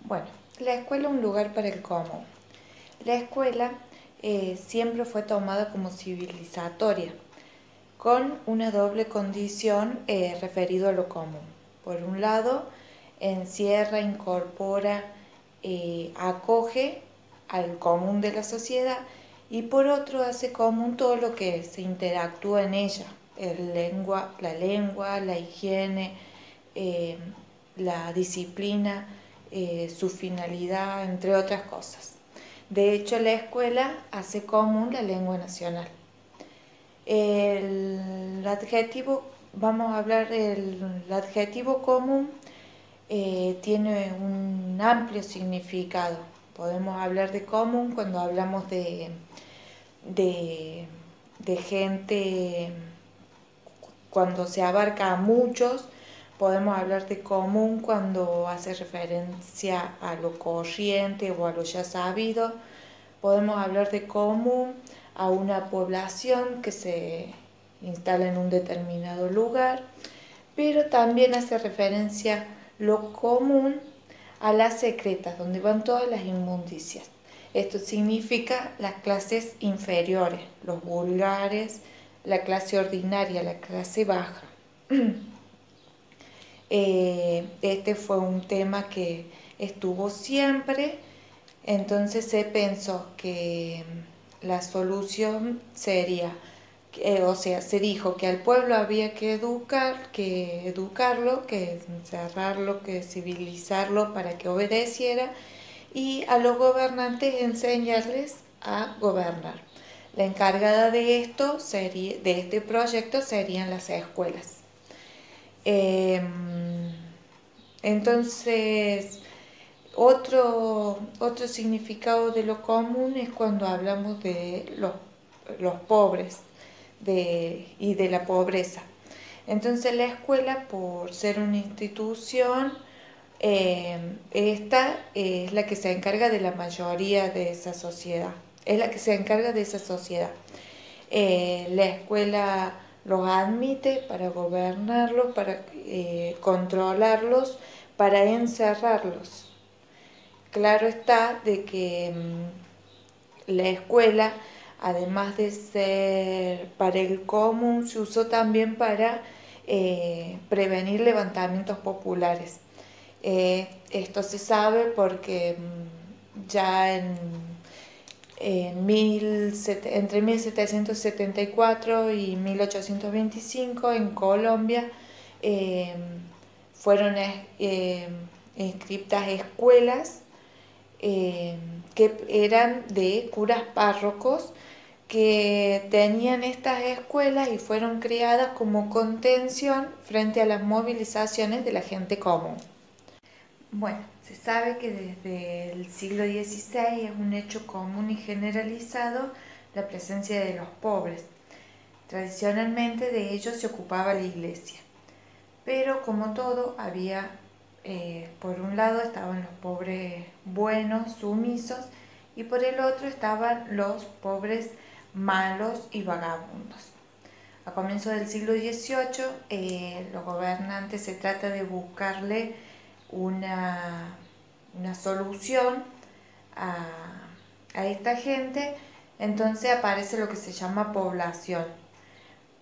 Bueno, la escuela es un lugar para el común. La escuela siempre fue tomada como civilizatoria, con una doble condición referido a lo común. Por un lado, encierra, incorpora, acoge al común de la sociedad y por otro hace común todo lo que se interactúa en ella, la lengua, la higiene, eh, la disciplina, su finalidad, entre otras cosas. De hecho, la escuela hace común la lengua nacional. El adjetivo, vamos a hablar del adjetivo común, tiene un amplio significado. Podemos hablar de común cuando hablamos de, de gente, cuando se abarca a muchos. Podemos hablar de común cuando hace referencia a lo corriente o a lo ya sabido. Podemos hablar de común a una población que se instala en un determinado lugar, pero también hace referencia lo común a las secretas, donde van todas las inmundicias. Esto significa las clases inferiores, los vulgares, la clase ordinaria, la clase baja. Este fue un tema que estuvo siempre, entonces se pensó que la solución sería, se dijo que al pueblo había que educarlo, que encerrarlo, que civilizarlo para que obedeciera y a los gobernantes enseñarles a gobernar. La encargada de de este proyecto serían las escuelas. Entonces, otro significado de lo común es cuando hablamos de los pobres y de la pobreza. Entonces la escuela, por ser una institución, esta es la que se encarga de la mayoría de esa sociedad, es la que se encarga de esa sociedad. La escuela los admite para gobernarlos, para controlarlos, para encerrarlos. Claro está de que la escuela, además de ser para el común, se usó también para prevenir levantamientos populares. Esto se sabe porque ya entre 1774 y 1825 en Colombia eh, fueron inscriptas escuelas que eran de curas párrocos que tenían estas escuelas y fueron creadas como contención frente a las movilizaciones de la gente común. Bueno, se sabe que desde el siglo XVI es un hecho común y generalizado la presencia de los pobres. Tradicionalmente de ellos se ocupaba la iglesia, pero como todo había, por un lado estaban los pobres buenos, sumisos, y por el otro estaban los pobres malos y vagabundos. A comienzos del siglo XVIII, los gobernantes se trata de buscarle una solución a esta gente, entonces aparece lo que se llama población,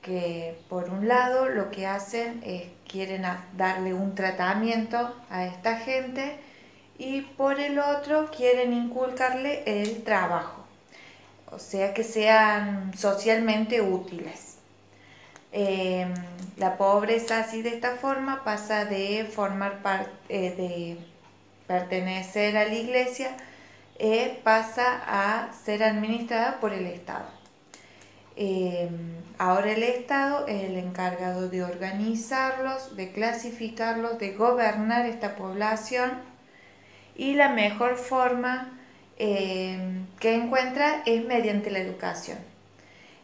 que por un lado lo que hacen es quieren darle un tratamiento a esta gente y por el otro quieren inculcarle el trabajo, o sea que sean socialmente útiles. La pobreza así de esta forma pasa de de pertenecer a la iglesia, pasa a ser administrada por el Estado. Ahora el Estado es el encargado de organizarlos, de clasificarlos, de gobernar esta población y la mejor forma que encuentra es mediante la educación.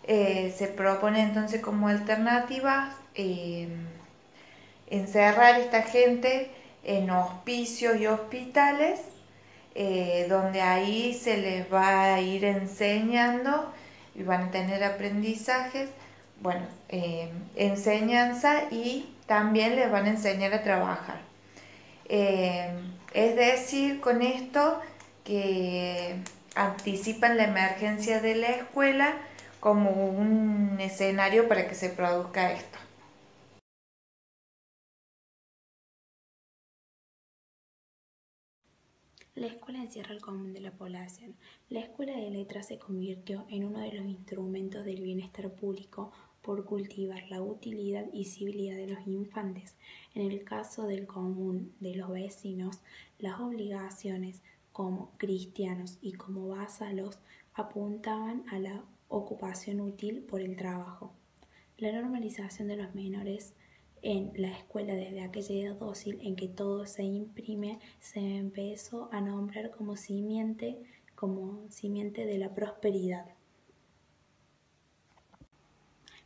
Se propone entonces como alternativa encerrar a esta gente en hospicios y hospitales, donde ahí se les va a ir enseñando y van a tener aprendizajes, bueno, enseñanza y también les van a enseñar a trabajar. Eh, es decir, con esto que anticipan la emergencia de la escuela como un escenario para que se produzca esto. La escuela encierra el común de la población. La escuela de letras se convirtió en uno de los instrumentos del bienestar público por cultivar la utilidad y civilidad de los infantes. En el caso del común de los vecinos, las obligaciones como cristianos y como vasalos apuntaban a la ocupación útil por el trabajo. La normalización de los menores en la escuela desde aquella edad dócil en que todo se imprime se empezó a nombrar como simiente de la prosperidad.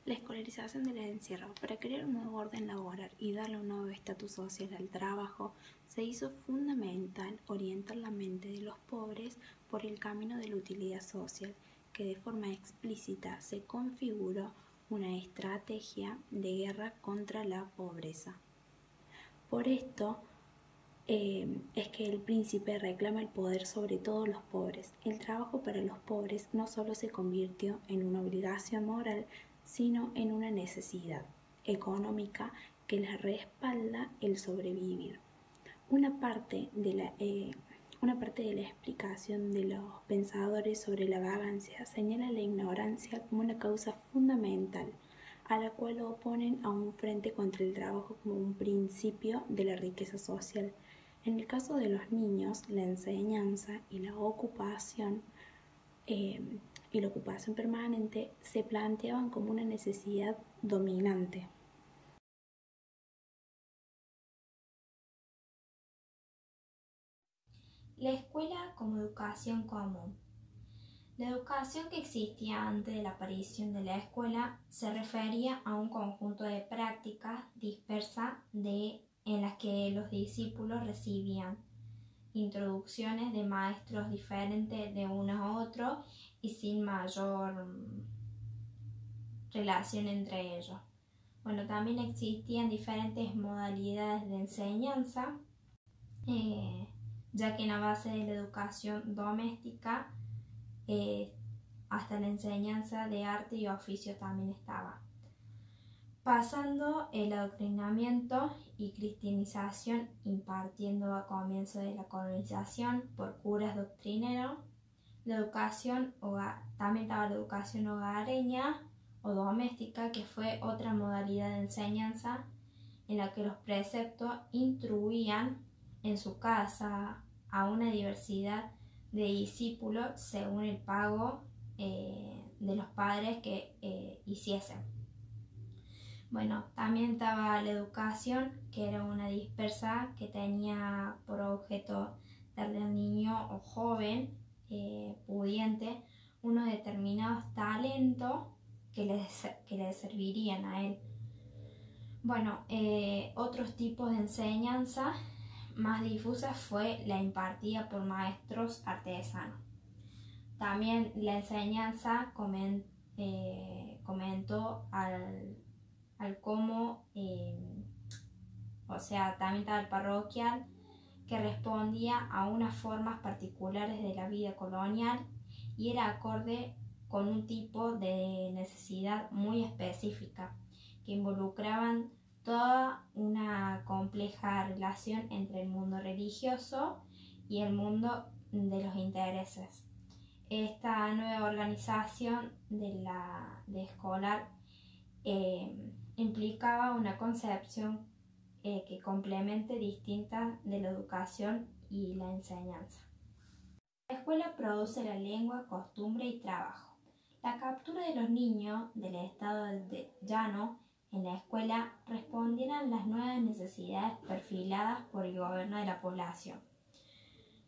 La escolarización del encierro. Para crear un nuevo orden laboral y darle un nuevo estatus social al trabajo, se hizo fundamental orientar la mente de los pobres por el camino de la utilidad social, que de forma explícita se configuró una estrategia de guerra contra la pobreza. Por esto es que el príncipe reclama el poder sobre todos los pobres. El trabajo para los pobres no solo se convirtió en una obligación moral, sino en una necesidad económica que les respalda el sobrevivir. Una parte de la explicación de los pensadores sobre la vagancia señala la ignorancia como una causa fundamental, a la cual oponen a un frente contra el trabajo como un principio de la riqueza social. En el caso de los niños, la enseñanza eh, y la ocupación permanente se planteaban como una necesidad dominante. La escuela como educación común. La educación que existía antes de la aparición de la escuela se refería a un conjunto de prácticas dispersas en las que los discípulos recibían introducciones de maestros diferentes de uno a otro y sin mayor relación entre ellos. Bueno, también existían diferentes modalidades de enseñanza, ya que en la base de la educación doméstica hasta la enseñanza de arte y oficio también estaba. Pasando el adoctrinamiento y cristianización impartiendo a comienzo de la colonización por curas doctrineros, la educación también estaba la educación hogareña o doméstica, que fue otra modalidad de enseñanza en la que los preceptos instruían en su casa a una diversidad de discípulos según el pago de los padres que hiciesen. Bueno, también estaba la educación, que era una dispersa que tenía por objeto darle al niño o joven pudiente unos determinados talentos que le servirían a él. Bueno, otros tipos de enseñanza más difusa fue la impartida por maestros artesanos. También la enseñanza comentó al cómo, también estaba el parroquial, que respondía a unas formas particulares de la vida colonial y era acorde con un tipo de necesidad muy específica que involucraban toda una compleja relación entre el mundo religioso y el mundo de los intereses. Esta nueva organización de escolar implicaba una concepción que complemente distinta de la educación y la enseñanza. La escuela produce la lengua, costumbre y trabajo. La captura de los niños del estado de llano en la escuela respondieron a las nuevas necesidades perfiladas por el gobierno de la población.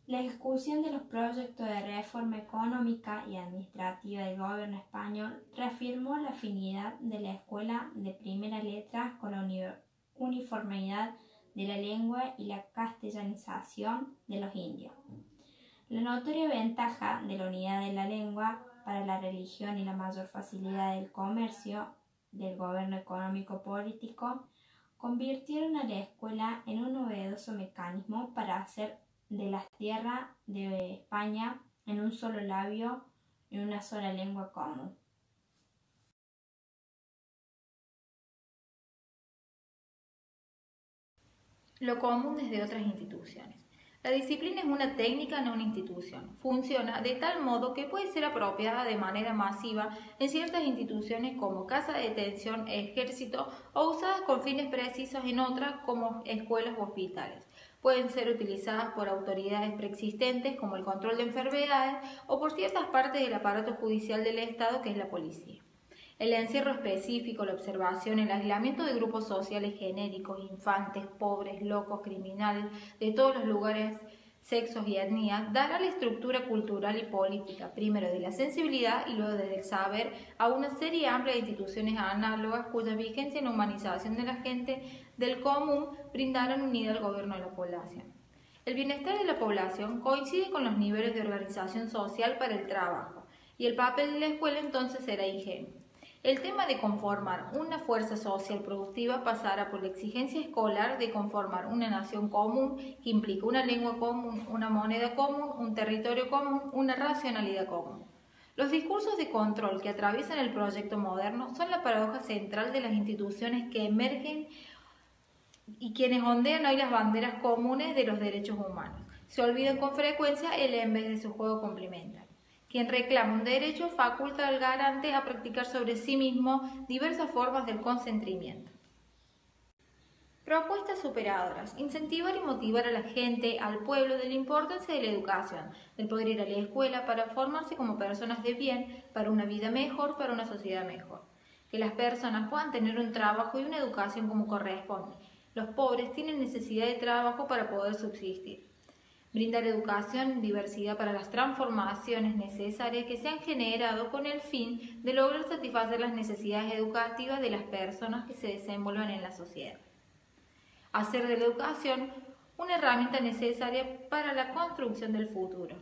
La ejecución de los proyectos de reforma económica y administrativa del gobierno español reafirmó la afinidad de la escuela de primera letra con la uniformidad de la lengua y la castellanización de los indios. La notoria ventaja de la unidad de la lengua para la religión y la mayor facilidad del comercio del gobierno económico político convirtieron a la escuela en un novedoso mecanismo para hacer de las tierras de España en un solo labio y una sola lengua común. Lo común desde otras instituciones. La disciplina es una técnica, no una institución. Funciona de tal modo que puede ser apropiada de manera masiva en ciertas instituciones como casa de detención, ejército o usadas con fines precisos en otras como escuelas u hospitales. Pueden ser utilizadas por autoridades preexistentes como el control de enfermedades o por ciertas partes del aparato judicial del Estado que es la policía. El encierro específico, la observación, el aislamiento de grupos sociales genéricos, infantes, pobres, locos, criminales, de todos los lugares, sexos y etnias, dará la estructura cultural y política, primero de la sensibilidad y luego del saber, a una serie amplia de instituciones análogas cuya vigencia en la humanización de la gente del común brindarán unidad al gobierno de la población. El bienestar de la población coincide con los niveles de organización social para el trabajo, y el papel de la escuela entonces será ingenuo. El tema de conformar una fuerza social productiva pasará por la exigencia escolar de conformar una nación común que implica una lengua común, una moneda común, un territorio común, una racionalidad común. Los discursos de control que atraviesan el proyecto moderno son la paradoja central de las instituciones que emergen y quienes ondean hoy las banderas comunes de los derechos humanos. Se olvidan con frecuencia el en vez de su juego complementario. Quien reclama un derecho faculta al garante a practicar sobre sí mismo diversas formas del consentimiento. Propuestas superadoras. Incentivar y motivar a la gente, al pueblo, de la importancia de la educación, del poder ir a la escuela para formarse como personas de bien, para una vida mejor, para una sociedad mejor. Que las personas puedan tener un trabajo y una educación como corresponde. Los pobres tienen necesidad de trabajo para poder subsistir. Brindar educación y diversidad para las transformaciones necesarias que se han generado con el fin de lograr satisfacer las necesidades educativas de las personas que se desenvuelven en la sociedad. Hacer de la educación una herramienta necesaria para la construcción del futuro.